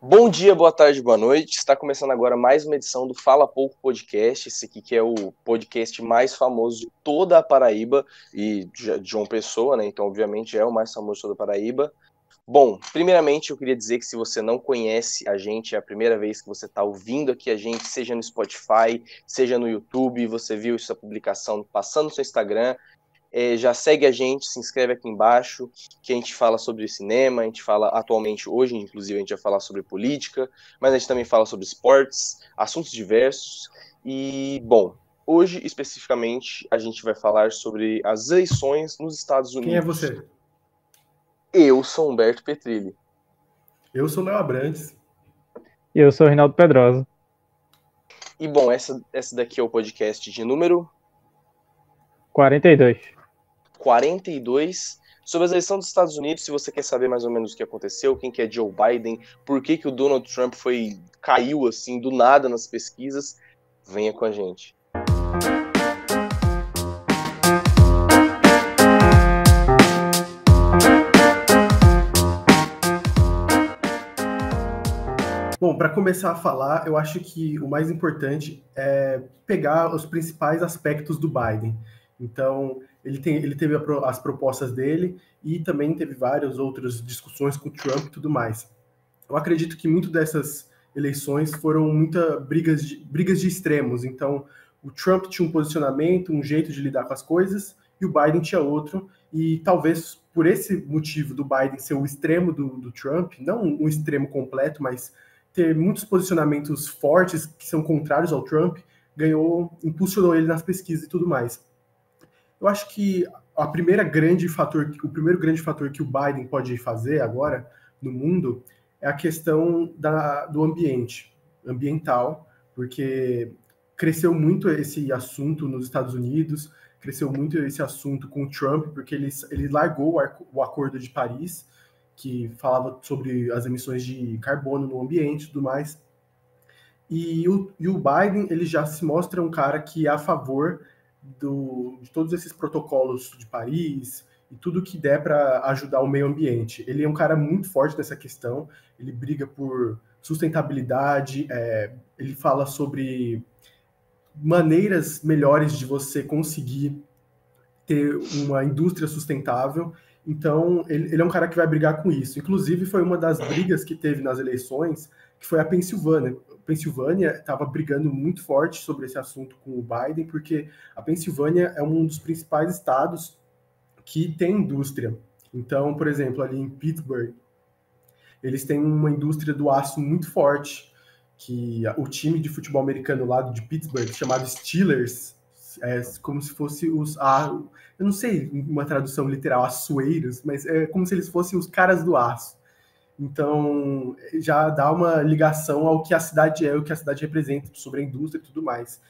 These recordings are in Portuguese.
Bom dia, boa tarde, boa noite. Está começando agora mais uma edição do Fala Pouco Podcast. Esse aqui que é o podcast mais famoso de toda a Paraíba e de João Pessoa, né? Então, obviamente, é o mais famoso de toda a Paraíba. Bom, primeiramente eu queria dizer que se você não conhece a gente, é a primeira vez que você está ouvindo aqui a gente, seja no Spotify, seja no YouTube, você viu essa publicação passando no seu Instagram, já segue a gente, se inscreve aqui embaixo, que a gente fala sobre cinema, a gente fala atualmente, hoje inclusive a gente vai falar sobre política, mas a gente também fala sobre esportes, assuntos diversos, e bom, hoje especificamente a gente vai falar sobre as eleições nos Estados Unidos. Quem é você? Eu sou Humberto Petrilli. Eu sou Léo Abrantes. E eu sou Reinaldo Pedrosa. E bom, essa daqui é o podcast de número 42. 42, sobre as eleições dos Estados Unidos. Se você quer saber mais ou menos o que aconteceu, quem que é Joe Biden, por que o Donald Trump caiu assim do nada nas pesquisas, venha com a gente. Bom, para começar a falar, eu acho que o mais importante é pegar os principais aspectos do Biden. Então, ele teve as propostas dele e também teve várias outras discussões com o Trump e tudo mais. Eu acredito que muito dessas eleições foram brigas de extremos. Então, o Trump tinha um posicionamento, um jeito de lidar com as coisas, e o Biden tinha outro. E talvez por esse motivo do Biden ser o extremo do Trump, não um extremo completo, mas ter muitos posicionamentos fortes que são contrários ao Trump, impulsionou ele nas pesquisas e tudo mais. Eu acho que o primeiro grande fator que o Biden pode fazer agora no mundo é a questão do ambiental, porque cresceu muito esse assunto nos Estados Unidos, cresceu muito esse assunto com o Trump, porque ele largou o Acordo de Paris, que falava sobre as emissões de carbono no ambiente e tudo mais. E o Biden, ele já se mostra um cara que é a favor de todos esses protocolos de Paris e tudo que der para ajudar o meio ambiente. Ele é um cara muito forte nessa questão, ele briga por sustentabilidade, ele fala sobre maneiras melhores de você conseguir ter uma indústria sustentável. Então, ele é um cara que vai brigar com isso. Inclusive, foi uma das brigas que teve nas eleições, que foi a Pensilvânia. A Pensilvânia estava brigando muito forte sobre esse assunto com o Biden, porque a Pensilvânia é um dos principais estados que tem indústria. Então, por exemplo, ali em Pittsburgh, eles têm uma indústria do aço muito forte, que o time de futebol americano lá de Pittsburgh, chamado Steelers, é como se fosse eu não sei uma tradução literal, açoeiros, mas é como se eles fossem os caras do aço. Então, já dá uma ligação ao que a cidade é, o que a cidade representa sobre a indústria e tudo mais.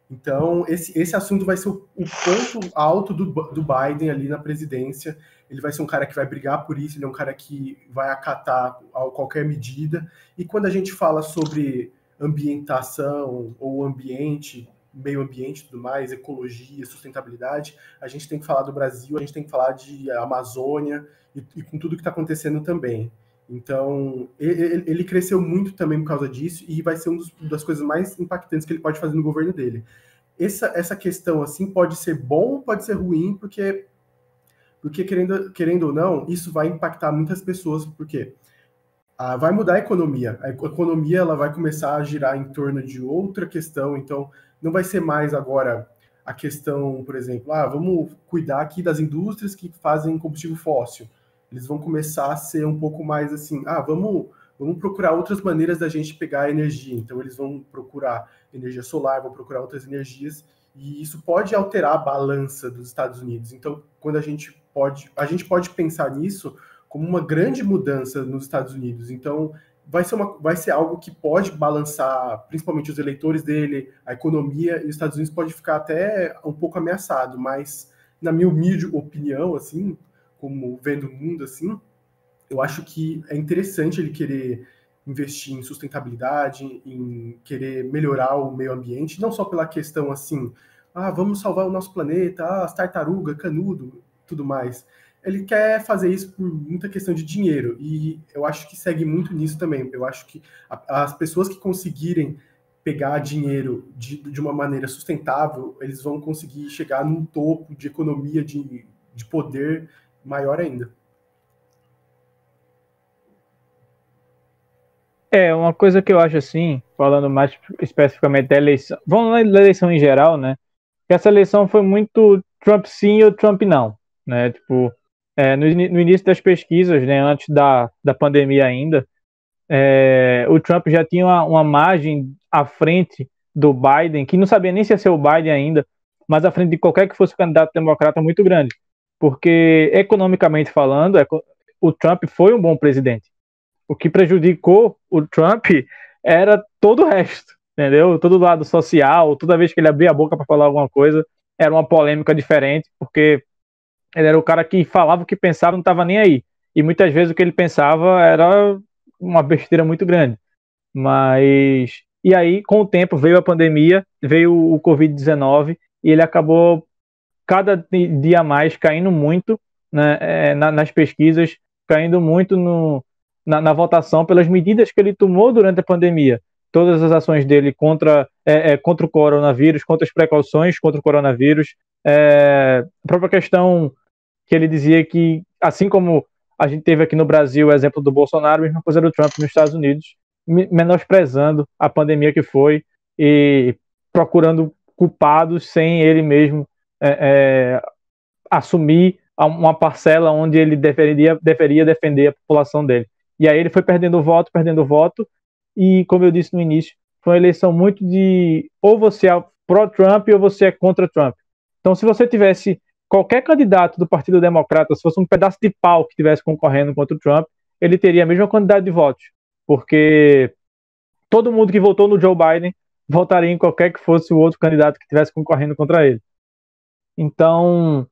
Então, esse assunto vai ser o ponto alto do Biden ali na presidência. Ele vai ser um cara que vai brigar por isso, ele é um cara que vai acatar qualquer medida. E quando a gente fala sobre ambientação ou ambiente, meio ambiente e tudo mais, ecologia, sustentabilidade, a gente tem que falar do Brasil, a gente tem que falar de Amazônia e com tudo que está acontecendo também. Então, ele cresceu muito também por causa disso e vai ser uma das coisas mais impactantes que ele pode fazer no governo dele. Essa questão, assim, pode ser bom, pode ser ruim, porque querendo ou não, isso vai impactar muitas pessoas, porque vai mudar a economia. A economia ela vai começar a girar em torno de outra questão, então não vai ser mais agora a questão, por exemplo, vamos cuidar aqui das indústrias que fazem combustível fóssil. Eles vão começar a ser um pouco mais assim, vamos procurar outras maneiras da gente pegar energia. Então eles vão procurar energia solar, vão procurar outras energias, e isso pode alterar a balança dos Estados Unidos. Então, quando a gente pode pensar nisso como uma grande mudança nos Estados Unidos. Então, vai ser algo que pode balançar, principalmente os eleitores dele, a economia, e os Estados Unidos pode ficar até um pouco ameaçado, mas, na minha humilde opinião, assim, como vendo o mundo assim, eu acho que é interessante ele querer investir em sustentabilidade, em querer melhorar o meio ambiente, não só pela questão assim, vamos salvar o nosso planeta, as tartarugas, canudo, tudo mais. ele quer fazer isso por muita questão de dinheiro, e eu acho que segue muito nisso também. Eu acho que as pessoas que conseguirem pegar dinheiro de uma maneira sustentável, eles vão conseguir chegar num topo de economia, de poder maior ainda. Uma coisa que eu acho assim, falando mais especificamente da eleição, vamos na eleição em geral, né? Que essa eleição foi muito Trump sim ou Trump não, né? Tipo, no início das pesquisas, né, antes da pandemia ainda, o Trump já tinha uma margem à frente do Biden, que não sabia nem se ia ser o Biden ainda, mas à frente de qualquer que fosse o candidato democrata muito grande. Porque, economicamente falando, o Trump foi um bom presidente. O que prejudicou o Trump era todo o resto, entendeu? Todo o lado social, toda vez que ele abria a boca para falar alguma coisa, era uma polêmica diferente, porque ele era o cara que falava o que pensava, não estava nem aí. E muitas vezes o que ele pensava era uma besteira muito grande. Mas. E aí, com o tempo, veio a pandemia, veio o Covid-19, e ele acabou cada dia mais caindo muito, né, nas pesquisas, caindo muito na votação pelas medidas que ele tomou durante a pandemia. Todas as ações dele contra o coronavírus, contra as precauções contra o coronavírus, a própria questão que ele dizia que, assim como a gente teve aqui no Brasil o exemplo do Bolsonaro, a mesma coisa do Trump nos Estados Unidos, menosprezando a pandemia que foi e procurando culpados sem ele mesmo assumir uma parcela onde ele deveria defender a população dele. E aí ele foi perdendo voto, e como eu disse no início, foi uma eleição muito de ou você é pró-Trump ou você é contra Trump. Então, se você tivesse qualquer candidato do Partido Democrata, se fosse um pedaço de pau que estivesse concorrendo contra o Trump, ele teria a mesma quantidade de votos, porque todo mundo que votou no Joe Biden votaria em qualquer que fosse o outro candidato que estivesse concorrendo contra ele. Então,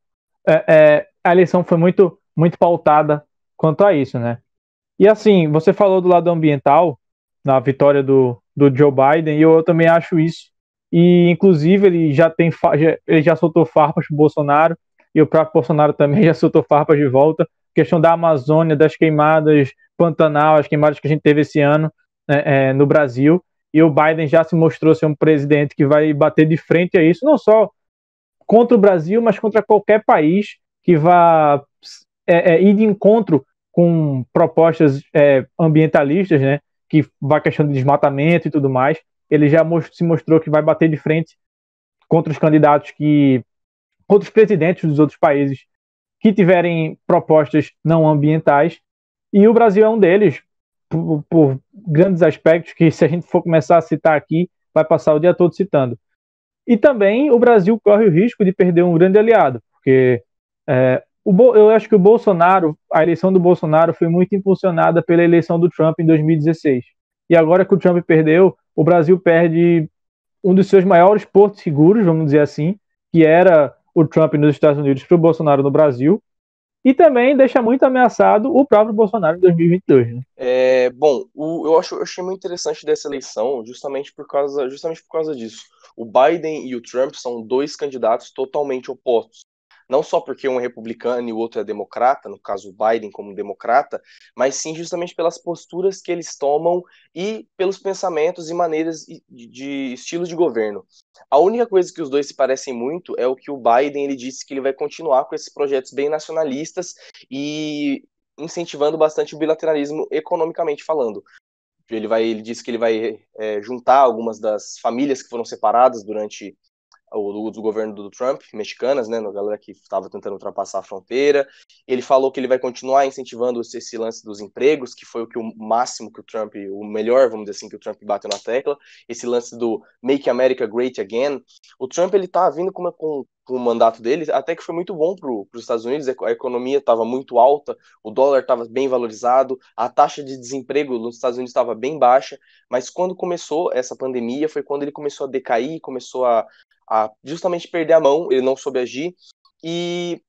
a eleição foi muito, muito pautada quanto a isso, né? E assim, você falou do lado ambiental, na vitória do Joe Biden, e eu também acho isso. E, inclusive, ele já soltou farpas pro Bolsonaro, e o próprio Bolsonaro também já soltou farpas de volta. Questão da Amazônia, das queimadas, Pantanal, as queimadas que a gente teve esse ano, né, no Brasil. E o Biden já se mostrou ser um presidente que vai bater de frente a isso, não só contra o Brasil, mas contra qualquer país que vá ir de encontro com propostas ambientalistas, né, que vai questão de desmatamento e tudo mais. Ele já se mostrou que vai bater de frente contra os candidatos contra os presidentes dos outros países que tiverem propostas não ambientais, e o Brasil é um deles, por grandes aspectos que, se a gente for começar a citar aqui, vai passar o dia todo citando. E também o Brasil corre o risco de perder um grande aliado, porque eu acho que a eleição do Bolsonaro foi muito impulsionada pela eleição do Trump em 2016. E agora que o Trump perdeu, o Brasil perde um dos seus maiores portos seguros, vamos dizer assim, que era o Trump nos Estados Unidos para o Bolsonaro no Brasil, e também deixa muito ameaçado o próprio Bolsonaro em 2022. Né? Eu achei muito interessante dessa eleição justamente por causa disso. O Biden e o Trump são dois candidatos totalmente opostos. Não só porque um é republicano e o outro é democrata, no caso o Biden como democrata, mas sim justamente pelas posturas que eles tomam e pelos pensamentos e maneiras de estilos de governo. A única coisa que os dois se parecem muito é o que o Biden ele disse que ele vai continuar com esses projetos bem nacionalistas e incentivando bastante o bilateralismo economicamente falando. Ele disse que ele vai juntar algumas das famílias que foram separadas durante do governo do Trump, mexicanas, né, a galera que estava tentando ultrapassar a fronteira. Ele falou que ele vai continuar incentivando esse lance dos empregos, que foi o máximo que o Trump, o melhor, vamos dizer assim, que o Trump bateu na tecla, esse lance do Make America Great Again. O Trump, ele tá vindo com o mandato dele, até que foi muito bom para os Estados Unidos, a economia estava muito alta, o dólar estava bem valorizado, a taxa de desemprego nos Estados Unidos estava bem baixa, mas quando começou essa pandemia, foi quando ele começou a decair, começou a justamente perder a mão, ele não soube agir, e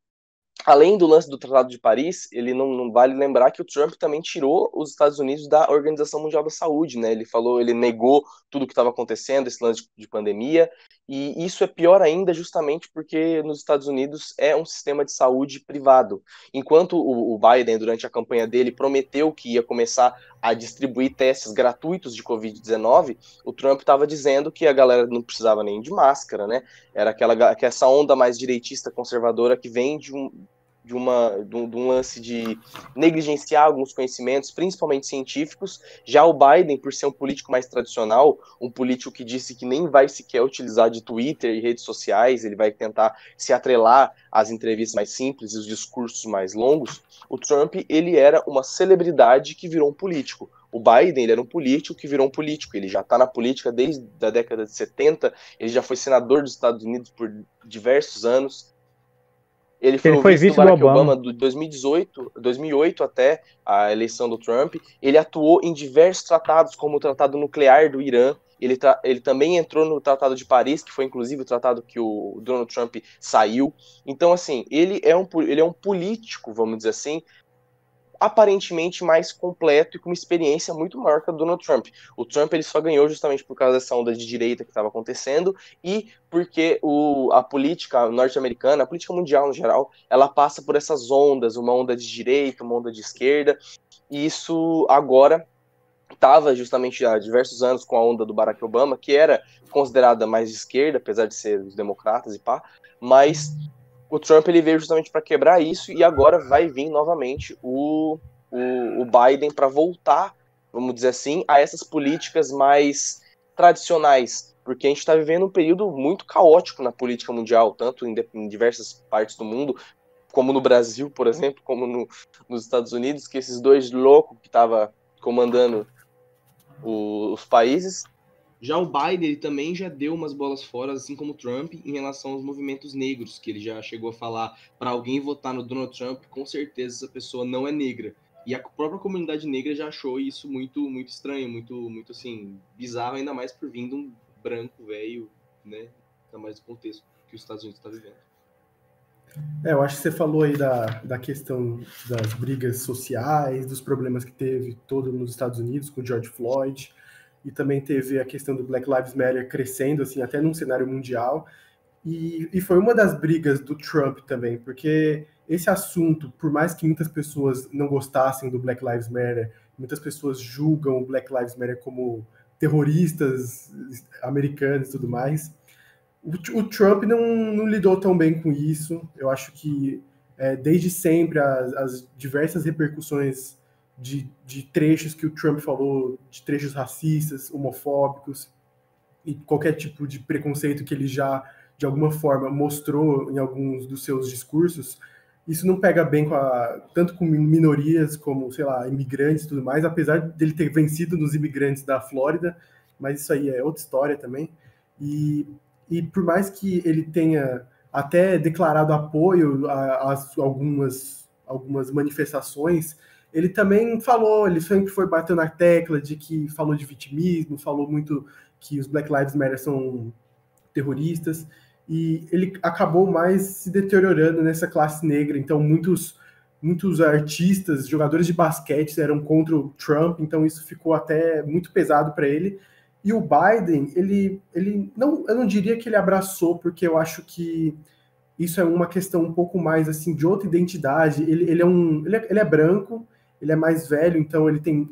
além do lance do Tratado de Paris, ele não vale lembrar que o Trump também tirou os Estados Unidos da Organização Mundial da Saúde, né? Ele negou tudo o que estava acontecendo, esse lance de pandemia, E isso é pior ainda justamente porque nos Estados Unidos é um sistema de saúde privado. Enquanto o Biden, durante a campanha dele, prometeu que ia começar a distribuir testes gratuitos de Covid-19, o Trump estava dizendo que a galera não precisava nem de máscara, né? Era essa onda mais direitista conservadora que vem de um lance de negligenciar alguns conhecimentos, principalmente científicos. Já o Biden, por ser um político mais tradicional, um político que disse que nem vai sequer utilizar de Twitter e redes sociais, ele vai tentar se atrelar às entrevistas mais simples e os discursos mais longos, o Trump, ele era uma celebridade que virou um político. O Biden, ele era um político que virou um político. Ele já está na política desde a década de 70, ele já foi senador dos Estados Unidos por diversos anos. Ele foi vice do Barack Obama de 2008 até a eleição do Trump. Ele atuou em diversos tratados, como o Tratado Nuclear do Irã. Ele também entrou no Tratado de Paris, que foi inclusive o tratado que o Donald Trump saiu. Então, assim, ele é um político, vamos dizer assim, aparentemente mais completo e com uma experiência muito maior que a do Donald Trump. O Trump ele só ganhou justamente por causa dessa onda de direita que estava acontecendo e porque a política norte-americana, a política mundial no geral, ela passa por essas ondas, uma onda de direita, uma onda de esquerda, e isso agora estava justamente há diversos anos com a onda do Barack Obama, que era considerada mais de esquerda, apesar de ser os democratas e pá, mas o Trump ele veio justamente para quebrar isso e agora vai vir novamente o Biden para voltar, vamos dizer assim, a essas políticas mais tradicionais, porque a gente está vivendo um período muito caótico na política mundial, tanto em diversas partes do mundo, como no Brasil, por exemplo, como nos Estados Unidos, que esses dois loucos que estavam comandando os países. Já o Biden, ele também já deu umas bolas fora, assim como o Trump, em relação aos movimentos negros, que ele já chegou a falar para alguém votar no Donald Trump, com certeza essa pessoa não é negra. E a própria comunidade negra já achou isso muito, muito estranho, muito assim, bizarro, ainda mais por vir de um branco velho, né? Ainda mais do contexto que os Estados Unidos está vivendo. Eu acho que você falou aí da questão das brigas sociais, dos problemas que teve todo nos Estados Unidos com o George Floyd, e também teve a questão do Black Lives Matter crescendo, assim, até num cenário mundial, e foi uma das brigas do Trump também, porque esse assunto, por mais que muitas pessoas não gostassem do Black Lives Matter, muitas pessoas julgam o Black Lives Matter como terroristas americanos e tudo mais, o Trump não lidou tão bem com isso. Eu acho que desde sempre as diversas repercussões de trechos que o Trump falou, de trechos racistas, homofóbicos e qualquer tipo de preconceito que ele já, de alguma forma, mostrou em alguns dos seus discursos, isso não pega bem tanto com minorias como, sei lá, imigrantes e tudo mais, apesar dele ter vencido nos imigrantes da Flórida, mas isso aí é outra história também. E por mais que ele tenha até declarado apoio a algumas manifestações, ele também ele sempre foi batendo na tecla de que falou de vitimismo, falou muito que os Black Lives Matter são terroristas, e ele acabou mais se deteriorando nessa classe negra. Então muitos artistas, jogadores de basquete eram contra o Trump, então isso ficou até muito pesado para ele. E o Biden, eu não diria que ele abraçou, porque eu acho que isso é uma questão um pouco mais assim de outra identidade. Ele é branco, ele é mais velho, então ele tem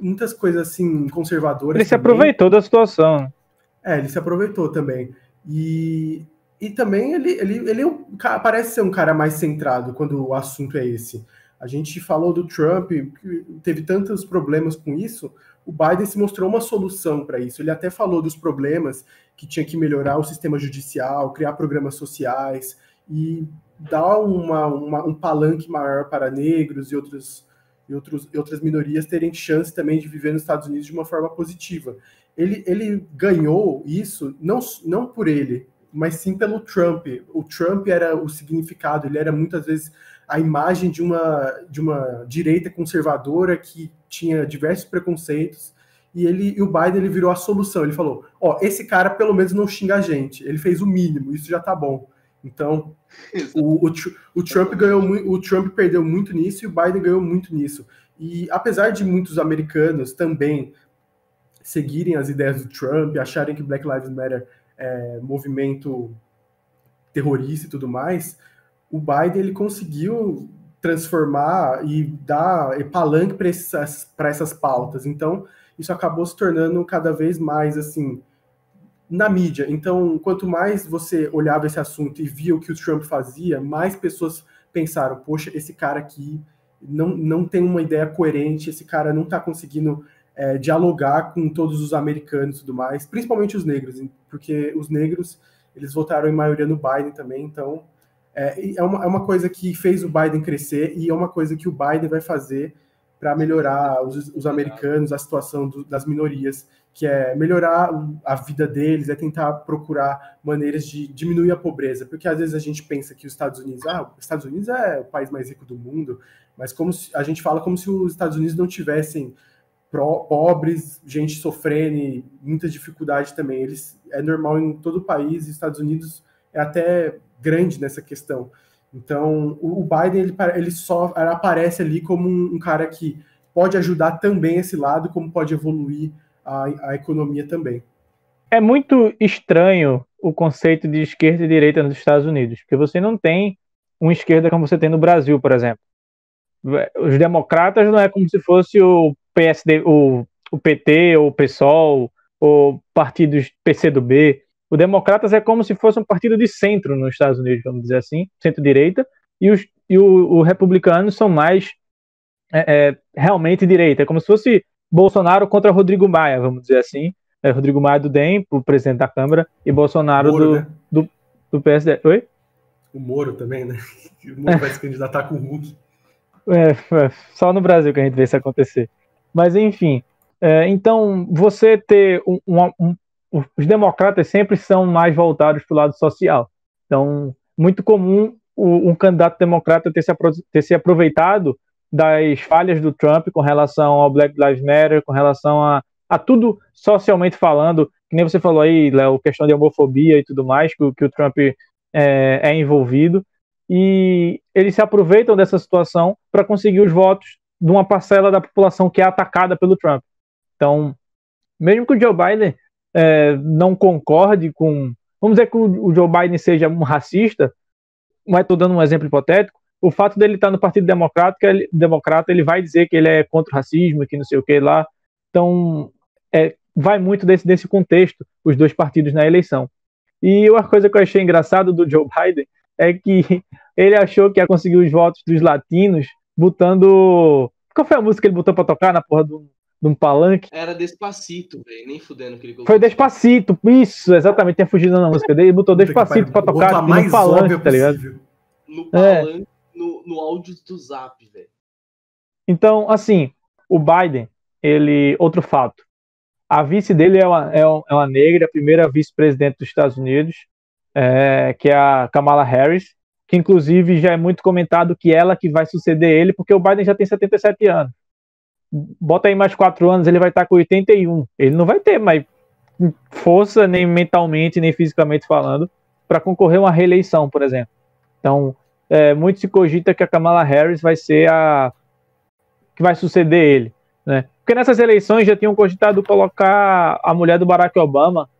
muitas coisas assim conservadoras. Ele se aproveitou da situação. Ele se aproveitou também. E também ele parece ser um cara mais centrado quando o assunto é esse. A gente falou do Trump, que teve tantos problemas com isso. O Biden se mostrou uma solução para isso. Ele até falou dos problemas que tinha que melhorar o sistema judicial, criar programas sociais e dar um palanque maior para negros e outras minorias terem chance também de viver nos Estados Unidos de uma forma positiva. Ele ganhou isso não por ele, mas sim pelo Trump. O Trump era o significado, ele era muitas vezes a imagem de uma direita conservadora que tinha diversos preconceitos, e o Biden ele virou a solução. Ele falou, esse cara pelo menos não xinga a gente, ele fez o mínimo, isso já tá bom. Então, o Trump perdeu muito nisso e o Biden ganhou muito nisso. E apesar de muitos americanos também seguirem as ideias do Trump, acharem que Black Lives Matter é movimento terrorista e tudo mais, o Biden ele conseguiu transformar e dar palanque para essas pautas. Então, isso acabou se tornando cada vez mais, assim, na mídia. Então, quanto mais você olhava esse assunto e via o que o Trump fazia, mais pessoas pensaram, poxa, esse cara aqui não tem uma ideia coerente, esse cara não está conseguindo dialogar com todos os americanos e tudo mais, principalmente os negros, porque os negros, eles votaram em maioria no Biden também, então é uma coisa que fez o Biden crescer e é uma coisa que o Biden vai fazer para melhorar os americanos, a situação das minorias, que é melhorar a vida deles, é tentar procurar maneiras de diminuir a pobreza, porque às vezes a gente pensa que os Estados Unidos é o país mais rico do mundo, mas a gente fala como se os Estados Unidos não tivessem pobres, gente sofrendo e muita dificuldade também. É normal em todo o país, e os Estados Unidos é até grande nessa questão. Então, o Biden, ele só aparece ali como um cara que pode ajudar também esse lado, como pode evoluir a economia também. É muito estranho o conceito de esquerda e direita nos Estados Unidos, porque você não tem uma esquerda como você tem no Brasil, por exemplo. Os democratas não é como se fosse o PSD, o PT, ou o PSOL, ou partidos PCdoB. O Democratas é como se fosse um partido de centro nos Estados Unidos, vamos dizer assim, centro-direita, e os republicanos são mais realmente direita. É como se fosse Bolsonaro contra Rodrigo Maia, vamos dizer assim. Rodrigo Maia do DEM, o presidente da Câmara, e Bolsonaro Moro, né? do PSD. Oi? O Moro também, né? O Moro vai se candidatar com o Hulk. Só no Brasil que a gente vê isso acontecer. Mas, enfim, então, você ter os democratas sempre são mais voltados para o lado social. Então, muito comum um candidato democrata ter se aproveitado das falhas do Trump com relação ao Black Lives Matter, com relação a tudo socialmente falando, que nem você falou aí, Léo, questão de homofobia e tudo mais, que o Trump é envolvido, e eles se aproveitam dessa situação para conseguir os votos de uma parcela da população que é atacada pelo Trump. Então, mesmo que o Joe Biden não concorde com... Vamos dizer que o Joe Biden seja um racista, mas estou dando um exemplo hipotético, o fato dele estar no Partido Democrata, ele vai dizer que ele é contra o racismo, que não sei o que lá. Então, vai muito desse contexto, os dois partidos na eleição. E uma coisa que eu achei engraçado do Joe Biden é que ele achou que ia conseguir os votos dos latinos botando... Qual foi a música que ele botou pra tocar na porra de um palanque? Era Despacito, velho. Nem fudendo que ele colocou. Foi Despacito, isso, exatamente, tinha fugido na música dele. Ele botou Despacito pra tocar no palanque, tá ligado? No palanque, no áudio do Zap, velho. Então, assim, o Biden, outro fato. A vice dele é uma negra, a primeira vice-presidente dos Estados Unidos, que é a Kamala Harris, que inclusive já é muito comentado que ela que vai suceder ele, porque o Biden já tem 77 anos. Bota aí mais 4 anos, ele vai estar com 81. Ele não vai ter mais força, nem mentalmente, nem fisicamente falando, para concorrer a uma reeleição, por exemplo. Então, muito se cogita que a Kamala Harris vai ser a que vai suceder ele, né? Porque nessas eleições já tinham cogitado colocar a mulher do Barack Obama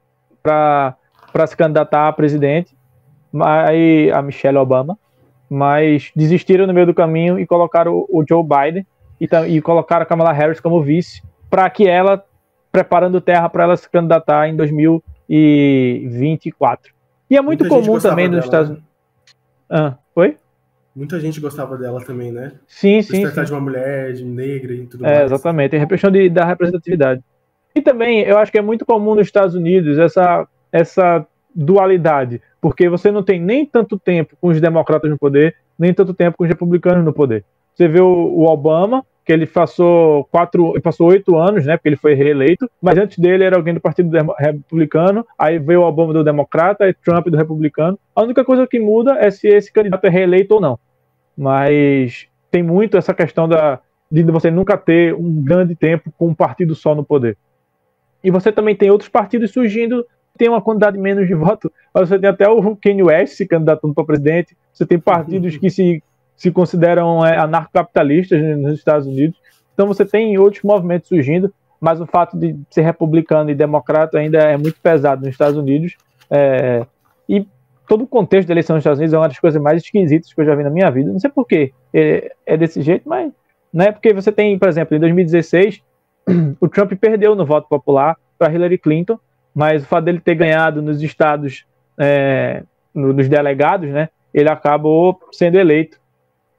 para se candidatar a presidente, a Michelle Obama, mas desistiram no meio do caminho e colocaram o Joe Biden e colocaram a Kamala Harris como vice, para que ela, preparando terra para ela se candidatar em 2024. E é muito comum também nos Estados Unidos. Oi? Muita gente gostava dela também, né? Sim. Se tratar de uma mulher, de negra e tudo mais. Exatamente, tem a questão da representatividade. E também, eu acho que é muito comum nos Estados Unidos essa dualidade, porque você não tem nem tanto tempo com os democratas no poder, nem tanto tempo com os republicanos no poder. Você vê o Obama, que ele passou 8 anos, né, porque ele foi reeleito, mas antes dele era alguém do Partido Republicano, aí veio o Obama do Democrata, e Trump do Republicano. A única coisa que muda é se esse candidato é reeleito ou não. Mas tem muito essa questão de você nunca ter um grande tempo com um partido só no poder. E você também tem outros partidos surgindo, tem uma quantidade menos de voto, mas você tem até o Kanye West se candidatando para presidente, você tem partidos que se consideram anarcocapitalistas nos Estados Unidos, então você tem outros movimentos surgindo. mas o fato de ser republicano e democrata ainda é muito pesado nos Estados Unidos. E todo o contexto da eleição nos Estados Unidos é uma das coisas mais esquisitas que eu já vi na minha vida. Não sei por quê é desse jeito, mas não é porque você tem, por exemplo, em 2016, o Trump perdeu no voto popular para Hillary Clinton, mas o fato dele ter ganhado nos estados, nos delegados, né, ele acabou sendo eleito.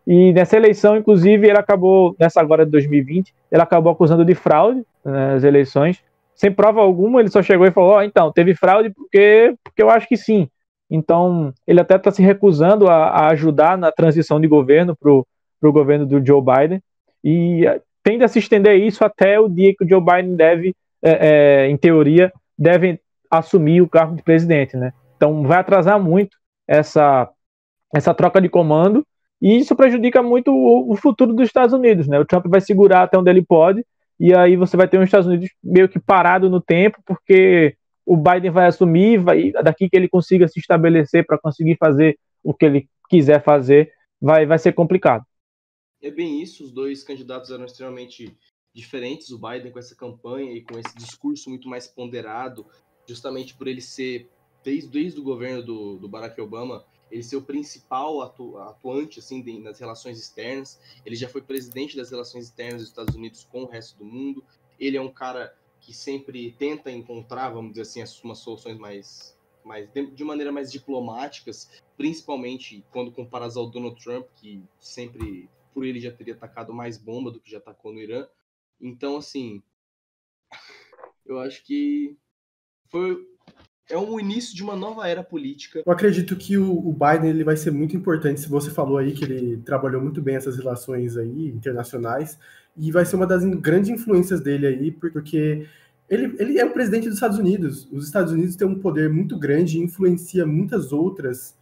E nessa eleição, inclusive, ele acabou, nessa agora de 2020, ele acabou acusando de fraude nas eleições, sem prova alguma. Ele só chegou e falou, então, teve fraude porque eu acho que sim. Então, ele até está se recusando a ajudar na transição de governo para o governo do Joe Biden, e tende a se estender isso até o dia que o Joe Biden deve, em teoria, deve assumir o cargo de presidente, né? Então, vai atrasar muito essa troca de comando, e isso prejudica muito o futuro dos Estados Unidos, né? O Trump vai segurar até onde ele pode, e aí você vai ter os Estados Unidos meio que parado no tempo, porque o Biden vai assumir, daqui que ele consiga se estabelecer para conseguir fazer o que ele quiser fazer, vai ser complicado. É bem isso, os dois candidatos eram extremamente diferentes, o Biden com essa campanha e com esse discurso muito mais ponderado, justamente por ele ser, desde o governo do Barack Obama, ele ser o principal atuante assim, nas relações externas. Ele já foi presidente das relações externas dos Estados Unidos com o resto do mundo. Ele é um cara que sempre tenta encontrar, vamos dizer assim, umas soluções de maneira mais diplomáticas, principalmente quando comparadas ao Donald Trump, que sempre, por ele, já teria atacado mais bomba do que já atacou no Irã. Então, assim, eu acho que é um início de uma nova era política. Eu acredito que o Biden ele vai ser muito importante. Se você falou aí que ele trabalhou muito bem essas relações aí internacionais, e vai ser uma das grandes influências dele aí, porque ele é o presidente dos Estados Unidos. Os Estados Unidos têm um poder muito grande e influencia muitas outras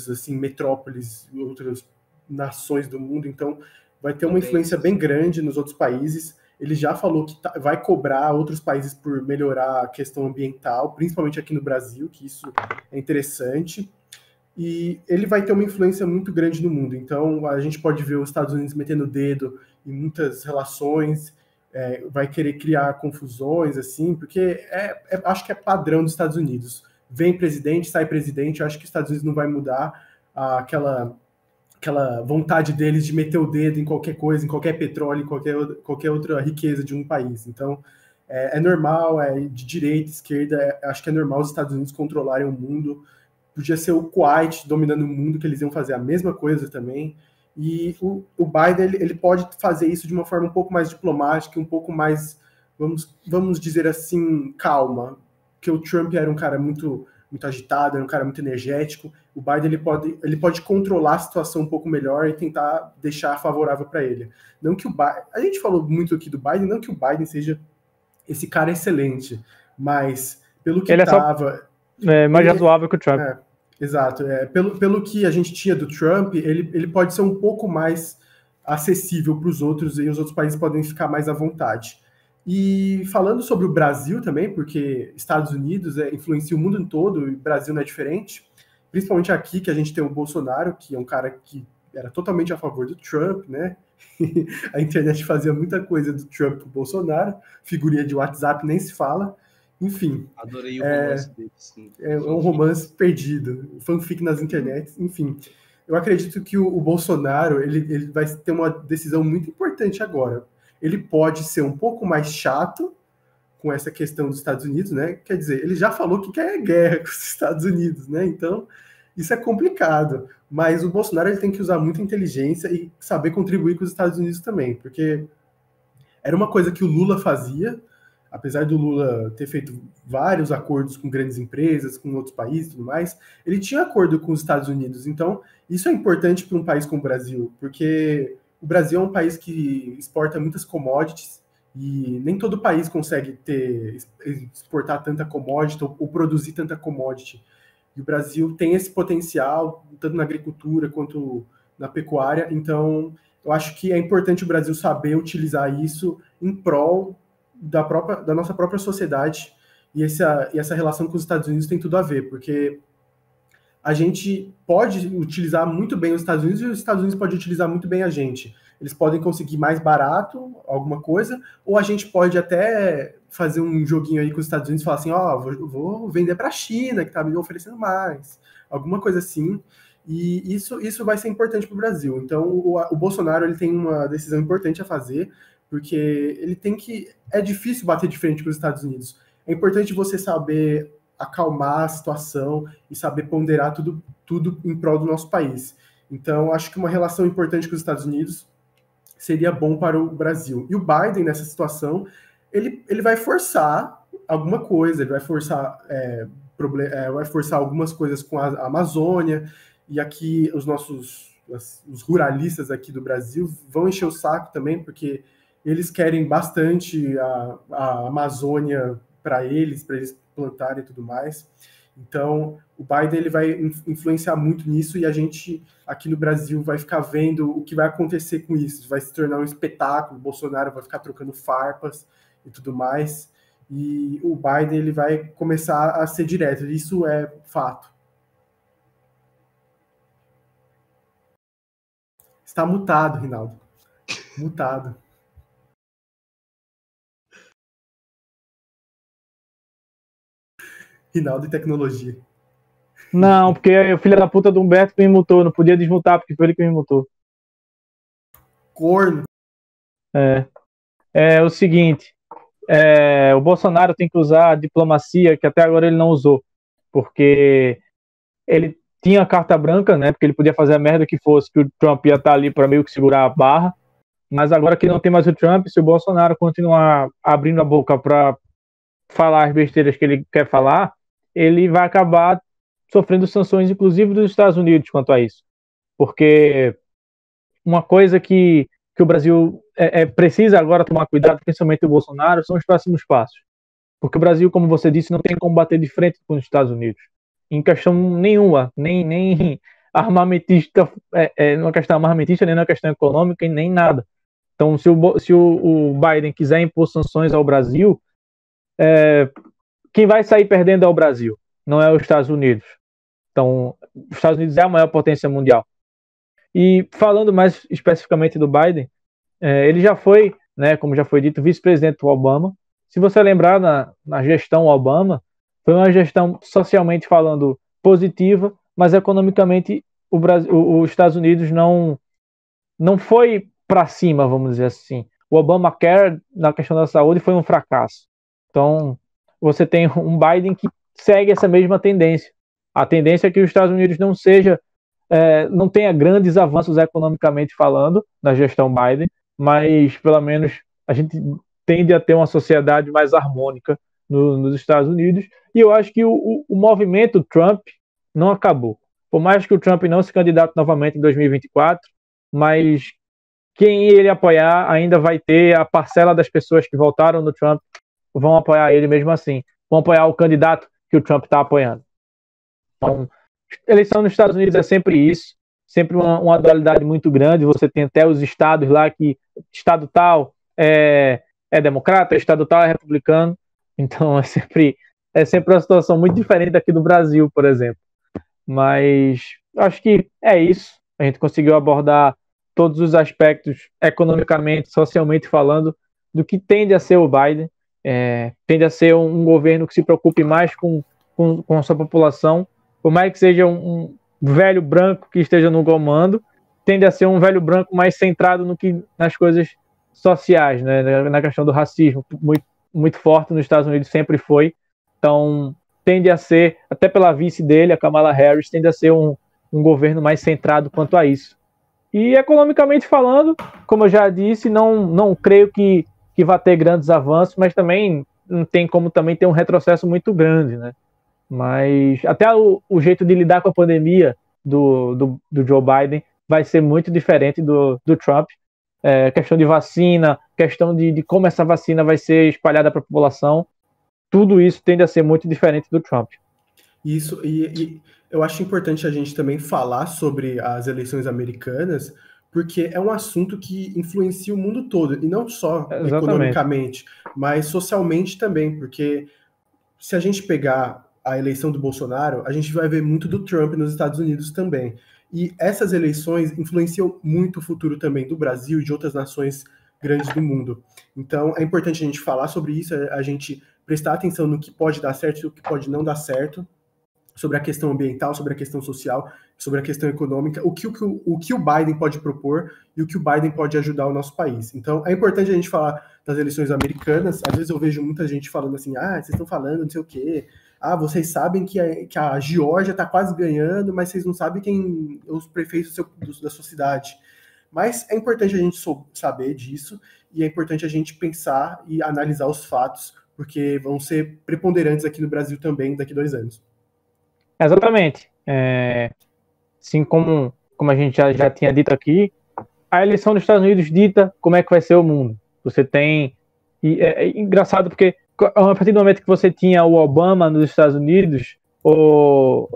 assim, metrópoles, outras nações do mundo. Então, vai ter uma influência bem grande nos outros países. Ele já falou que vai cobrar outros países por melhorar a questão ambiental, principalmente aqui no Brasil, que isso é interessante. E ele vai ter uma influência muito grande no mundo. Então, a gente pode ver os Estados Unidos metendo o dedo em muitas relações, vai querer criar confusões, assim, porque acho que é padrão dos Estados Unidos. Vem presidente, sai presidente. Eu acho que os Estados Unidos não vai mudar aquela vontade deles de meter o dedo em qualquer coisa, em qualquer petróleo, em qualquer outra riqueza de um país. Então, é normal, de direita, esquerda, acho que é normal os Estados Unidos controlarem o mundo. Podia ser o Kuwait dominando o mundo, que eles iam fazer a mesma coisa também. E o Biden, ele pode fazer isso de uma forma um pouco mais diplomática, um pouco mais, vamos dizer assim, calma. Porque o Trump era um cara muito agitado, era um cara muito energético. O Biden ele pode controlar a situação um pouco melhor e tentar deixar favorável para ele. Não que a gente falou muito aqui do Biden, não que o Biden seja esse cara excelente, mas pelo que ele estava... mais razoável que o Trump. Exato. Pelo que a gente tinha do Trump, ele pode ser um pouco mais acessível para os outros e os outros países podem ficar mais à vontade. E falando sobre o Brasil também, porque Estados Unidos influencia o mundo todo e o Brasil não é diferente, principalmente aqui que a gente tem o Bolsonaro, que é um cara que era totalmente a favor do Trump, né? A internet fazia muita coisa do Trump com o Bolsonaro, figurinha de WhatsApp nem se fala, enfim. Adorei o romance deles. É um romance perdido, fanfic nas internets, enfim. Eu acredito que o Bolsonaro ele vai ter uma decisão muito importante agora. Ele pode ser um pouco mais chato com essa questão dos Estados Unidos, né? Quer dizer, ele já falou que quer guerra com os Estados Unidos, né? Então, isso é complicado. Mas o Bolsonaro ele tem que usar muita inteligência e saber contribuir com os Estados Unidos também, porque era uma coisa que o Lula fazia, apesar do Lula ter feito vários acordos com grandes empresas, com outros países e tudo mais, ele tinha acordo com os Estados Unidos. Então, isso é importante para um país como o Brasil, porque o Brasil é um país que exporta muitas commodities e nem todo país consegue exportar tanta commodity ou produzir tanta commodity. E o Brasil tem esse potencial, tanto na agricultura quanto na pecuária. Então, eu acho que é importante o Brasil saber utilizar isso em prol da nossa própria sociedade. E essa relação com os Estados Unidos tem tudo a ver, porque a gente pode utilizar muito bem os Estados Unidos e os Estados Unidos podem utilizar muito bem a gente. Eles podem conseguir mais barato alguma coisa, ou a gente pode até fazer um joguinho aí com os Estados Unidos e falar assim, ó, vou vender para a China, que está me oferecendo mais, alguma coisa assim. E isso vai ser importante para o Brasil. Então, o Bolsonaro ele tem uma decisão importante a fazer, porque ele tem que... É difícil bater de frente com os Estados Unidos. É importante você saber acalmar a situação e saber ponderar tudo em prol do nosso país. Então, acho que uma relação importante com os Estados Unidos seria bom para o Brasil. E o Biden, nessa situação, ele vai forçar alguma coisa, ele vai forçar, vai forçar algumas coisas com a Amazônia, e aqui os ruralistas aqui do Brasil vão encher o saco também, porque eles querem bastante a Amazônia para eles plantarem e tudo mais. Então, o Biden ele vai influenciar muito nisso e a gente aqui no Brasil vai ficar vendo o que vai acontecer com isso. Vai se tornar um espetáculo, o Bolsonaro vai ficar trocando farpas e tudo mais. E o Biden ele vai começar a ser direto. Isso é fato. Está mutado, Rinaldo. Mutado. Rinaldo e tecnologia. Não, porque o filho da puta do Humberto me mutou, não podia desmutar, porque foi ele que me mutou. Corno. É o seguinte, o Bolsonaro tem que usar a diplomacia, que até agora ele não usou, porque ele tinha a carta branca, né, porque ele podia fazer a merda que fosse, que o Trump ia estar ali para meio que segurar a barra, mas agora que não tem mais o Trump, se o Bolsonaro continuar abrindo a boca para falar as besteiras que ele quer falar, ele vai acabar sofrendo sanções, inclusive dos Estados Unidos, quanto a isso. Porque uma coisa que o Brasil precisa agora tomar cuidado, principalmente o Bolsonaro, são os próximos passos. Porque o Brasil, como você disse, não tem como bater de frente com os Estados Unidos. Em questão nenhuma, nem armamentista, não é questão armamentista, nem na questão econômica, e nem nada. Então, se o Biden quiser impor sanções ao Brasil, quem vai sair perdendo é o Brasil, não é os Estados Unidos. Então, os Estados Unidos é a maior potência mundial. E falando mais especificamente do Biden, ele já foi, né, como já foi dito, vice-presidente do Obama. Se você lembrar, na gestão Obama, foi uma gestão socialmente falando positiva, mas economicamente os Estados Unidos não foi para cima, vamos dizer assim. O Obamacare, na questão da saúde, foi um fracasso. Então, você tem um Biden que segue essa mesma tendência. A tendência é que os Estados Unidos não tenha grandes avanços economicamente falando na gestão Biden, mas pelo menos a gente tende a ter uma sociedade mais harmônica nos Estados Unidos. E eu acho que o movimento Trump não acabou. Por mais que o Trump não se candidate novamente em 2024, mas quem ele apoiar ainda vai ter a parcela das pessoas que votaram no Trump, vão apoiar ele mesmo assim, vão apoiar o candidato que o Trump está apoiando. Então, eleição nos Estados Unidos é sempre isso, sempre uma dualidade muito grande. Você tem até os estados lá que estado tal é democrata, estado tal é republicano. Então é sempre uma situação muito diferente daqui do Brasil, por exemplo. Mas acho que é isso. A gente conseguiu abordar todos os aspectos economicamente, socialmente falando, do que tende a ser o Biden. Tende a ser um governo que se preocupe mais com a sua população. Por mais que seja um velho branco que esteja no comando, tende a ser um velho branco mais centrado nas coisas sociais, né? Na questão do racismo, muito, muito forte nos Estados Unidos, sempre foi. Então, tende a ser, até pela vice dele, a Kamala Harris, tende a ser um governo mais centrado quanto a isso. E economicamente falando, como eu já disse, não creio que vai ter grandes avanços, mas também não tem como também ter um retrocesso muito grande, né? Mas até o jeito de lidar com a pandemia do Joe Biden vai ser muito diferente do Trump. Questão de vacina, questão de como essa vacina vai ser espalhada para a população, tudo isso tende a ser muito diferente do Trump. Isso, e eu acho importante a gente também falar sobre as eleições americanas, porque é um assunto que influencia o mundo todo, e não só economicamente, mas socialmente também, porque se a gente pegar a eleição do Bolsonaro, a gente vai ver muito do Trump nos Estados Unidos também. E essas eleições influenciam muito o futuro também do Brasil e de outras nações grandes do mundo. Então, é importante a gente falar sobre isso, a gente prestar atenção no que pode dar certo e o que pode não dar certo, sobre a questão ambiental, sobre a questão social, sobre a questão econômica, o que o Biden pode propor e o que o Biden pode ajudar o nosso país. Então, é importante a gente falar das eleições americanas. Às vezes eu vejo muita gente falando assim, vocês estão falando não sei o quê, vocês sabem que a Geórgia está quase ganhando, mas vocês não sabem quem os prefeitos da sua cidade. Mas é importante a gente saber disso, e é importante a gente pensar e analisar os fatos, porque vão ser preponderantes aqui no Brasil também daqui a 2 anos. Exatamente. Assim como a gente já tinha dito aqui, a eleição dos Estados Unidos dita como é que vai ser o mundo. Você tem... E é engraçado porque a partir do momento que você tinha o Obama nos Estados Unidos, nos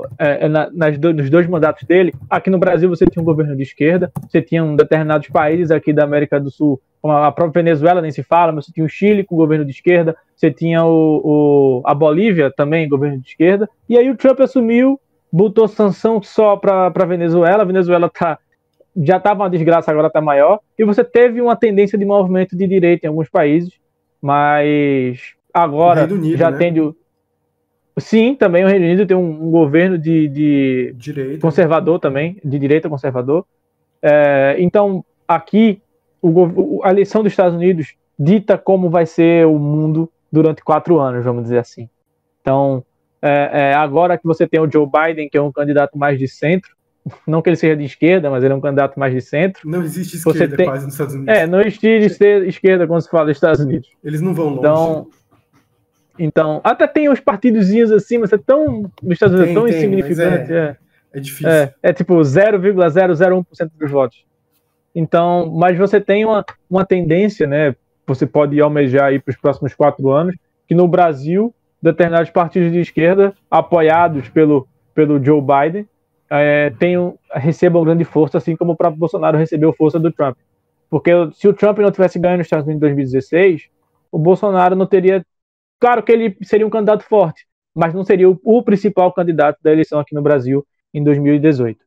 2 mandatos dele, aqui no Brasil você tinha um governo de esquerda, você tinha determinados países aqui da América do Sul, como a própria Venezuela, nem se fala, mas você tinha o Chile com governo de esquerda, você tinha a Bolívia também, governo de esquerda, e aí o Trump assumiu, botou sanção só para a Venezuela já estava uma desgraça, agora está maior, e você teve uma tendência de movimento de direita em alguns países, mas agora Unido, já né? tem... Sim, também o Reino Unido tem um governo de direita, conservador também, de direita conservador. Então, aqui, a eleição dos Estados Unidos dita como vai ser o mundo durante 4 anos, vamos dizer assim. Então, agora que você tem o Joe Biden, que é um candidato mais de centro, não que ele seja de esquerda, mas ele é um candidato mais de centro. Não existe esquerda quase nos Estados Unidos. Não existe esquerda quando se fala dos Estados Unidos. Eles não vão longe. Então, até tem uns partidozinhos assim, mas nos Estados Unidos é tão insignificante. É difícil. É tipo 0,001% dos votos. Então, mas você tem uma tendência, né? Você pode almejar aí para os próximos 4 anos, que no Brasil, determinados partidos de esquerda, apoiados pelo Joe Biden, recebam grande força, assim como o próprio Bolsonaro recebeu força do Trump. Porque se o Trump não tivesse ganho nos Estados Unidos em 2016, o Bolsonaro não teria... Claro que ele seria um candidato forte, mas não seria o principal candidato da eleição aqui no Brasil em 2018.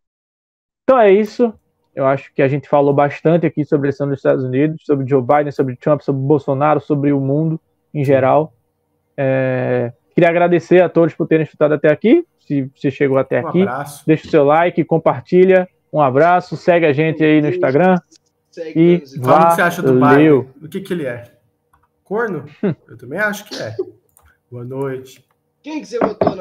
Então é isso. Eu acho que a gente falou bastante aqui sobre a eleição dos Estados Unidos, sobre Joe Biden, sobre Trump, sobre Bolsonaro, sobre o mundo em geral. Queria agradecer a todos por terem escutado até aqui. Se você chegou até aqui, deixa o seu like, compartilha. Um abraço, segue a gente aí no Instagram. E fala o que você acha do Biden. O que ele é? Corno? Eu também acho que é. Boa noite. Quem que você votou